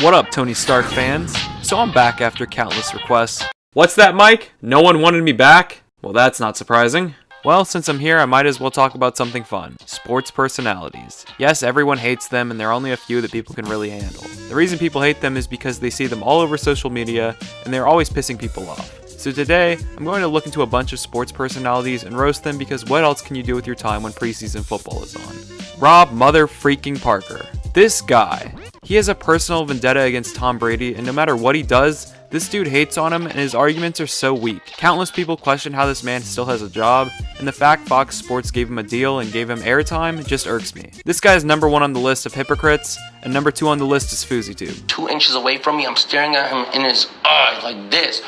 What up, Tony Stark fans? So I'm back after countless requests. What's that, Mike? No one wanted me back? Well, that's not surprising. Well, since I'm here, I might as well talk about something fun. Sports personalities. Yes, everyone hates them, and there are only a few that people can really handle. The reason people hate them is because they see them all over social media, and they're always pissing people off. So today, I'm going to look into a bunch of sports personalities and roast them because what else can you do with your time when preseason football is on? Rob Mother Freaking Parker. This guy. He has a personal vendetta against Tom Brady, and no matter what he does, this dude hates on him and his arguments are so weak. Countless people question how this man still has a job, and the fact Fox Sports gave him a deal and gave him airtime just irks me. This guy is number 1 on the list of hypocrites, and number 2 on the list is FouseyTube. 2 inches away from me, I'm staring at him in his eye like this.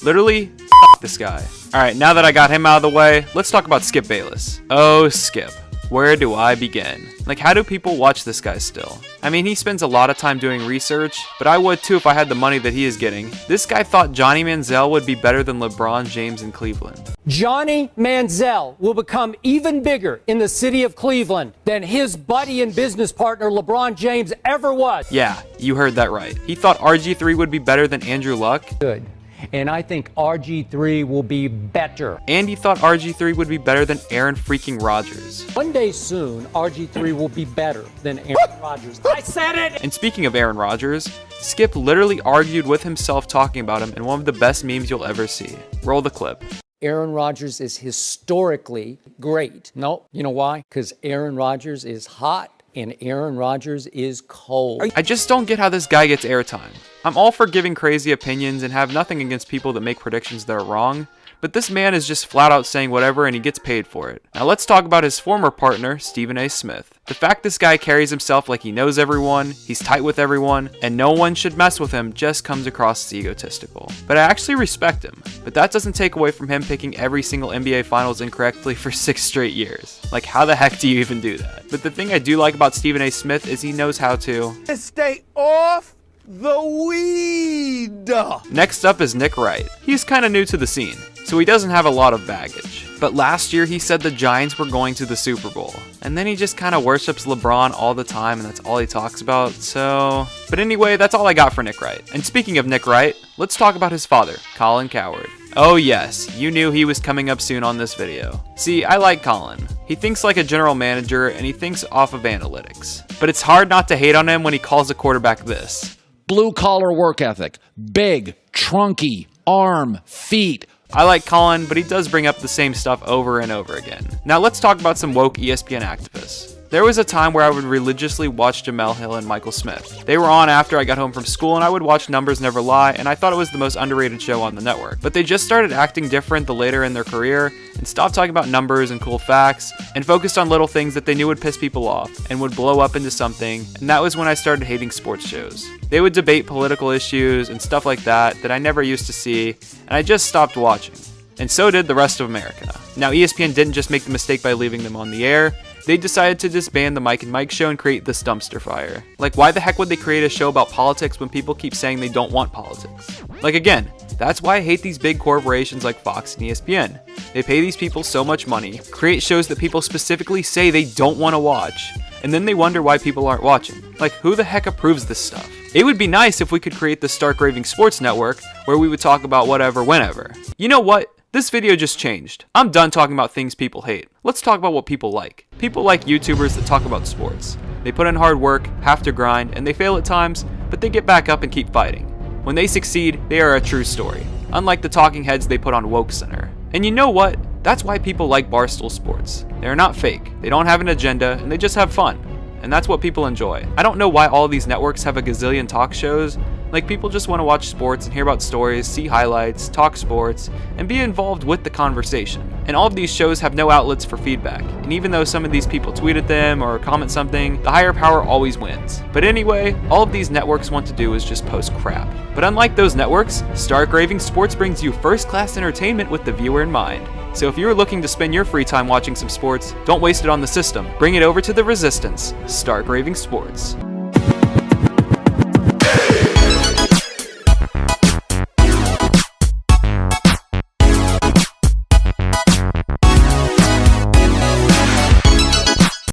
Literally, this guy. Alright, now that I got him out of the way, let's talk about Skip Bayless. Oh, Skip. Where do I begin? Like, how do people watch this guy still? I mean, he spends a lot of time doing research, but I would too if I had the money that he is getting. This guy thought Johnny Manziel would be better than LeBron James in Cleveland. Johnny Manziel will become even bigger in the city of Cleveland than his buddy and business partner LeBron James ever was. Yeah, you heard that right. He thought RG3 would be better than Andrew Luck. Good. And I think RG3 will be better. And he thought RG3 would be better than Aaron freaking Rodgers. One day soon, RG3 will be better than Aaron Rodgers. I said it! And speaking of Aaron Rodgers, Skip literally argued with himself talking about him in one of the best memes you'll ever see. Roll the clip. Aaron Rodgers is historically great. No, you know why? Because Aaron Rodgers is hot and Aaron Rodgers is cold. I just don't get how this guy gets airtime. I'm all for giving crazy opinions and have nothing against people that make predictions that are wrong, but this man is just flat out saying whatever and he gets paid for it. Now let's talk about his former partner, Stephen A. Smith. The fact this guy carries himself like he knows everyone, he's tight with everyone, and no one should mess with him just comes across as egotistical. But I actually respect him, but that doesn't take away from him picking every single NBA Finals incorrectly for 6 straight years. Like, how the heck do you even do that? But the thing I do like about Stephen A. Smith is he knows how to stay off the weed. Next up is Nick Wright. He's kinda new to the scene, so he doesn't have a lot of baggage. But last year he said the Giants were going to the Super Bowl. And then he just kinda worships LeBron all the time and that's all he talks about, so... But anyway, that's all I got for Nick Wright. And speaking of Nick Wright, let's talk about his father, Colin Cowherd. Oh yes, you knew he was coming up soon on this video. See, I like Colin. He thinks like a general manager and he thinks off of analytics. But it's hard not to hate on him when he calls a quarterback this. Blue collar work ethic, big, trunky, arm, feet. I like Colin, but he does bring up the same stuff over and over again. Now let's talk about some woke ESPN activists. There was a time where I would religiously watch Jamel Hill and Michael Smith. They were on after I got home from school and I would watch Numbers Never Lie and I thought it was the most underrated show on the network. But they just started acting different the later in their career and stopped talking about numbers and cool facts and focused on little things that they knew would piss people off and would blow up into something, and that was when I started hating sports shows. They would debate political issues and stuff like that I never used to see, and I just stopped watching. And so did the rest of America. Now ESPN didn't just make the mistake by leaving them on the air, they decided to disband the Mike and Mike show and create this dumpster fire. Like, why the heck would they create a show about politics when people keep saying they don't want politics? Like, again, that's why I hate these big corporations like Fox and ESPN. They pay these people so much money, create shows that people specifically say they don't want to watch, and then they wonder why people aren't watching. Like, who the heck approves this stuff? It would be nice if we could create the Stark Raving Sports Network where we would talk about whatever, whenever. You know what? This video just changed. I'm done talking about things people hate. Let's talk about what people like. People like YouTubers that talk about sports. They put in hard work, have to grind, and they fail at times, but they get back up and keep fighting. When they succeed, they are a true story, unlike the talking heads they put on Woke Center. And you know what? That's why people like Barstool Sports. They are not fake, they don't have an agenda, and they just have fun. And that's what people enjoy. I don't know why all these networks have a gazillion talk shows. Like, people just want to watch sports and hear about stories, see highlights, talk sports, and be involved with the conversation. And all of these shows have no outlets for feedback. And even though some of these people tweet at them or comment something, the higher power always wins. But anyway, all of these networks want to do is just post crap. But unlike those networks, Stark Raving Sports brings you first-class entertainment with the viewer in mind. So if you're looking to spend your free time watching some sports, don't waste it on the system. Bring it over to the Resistance, Stark Raving Sports.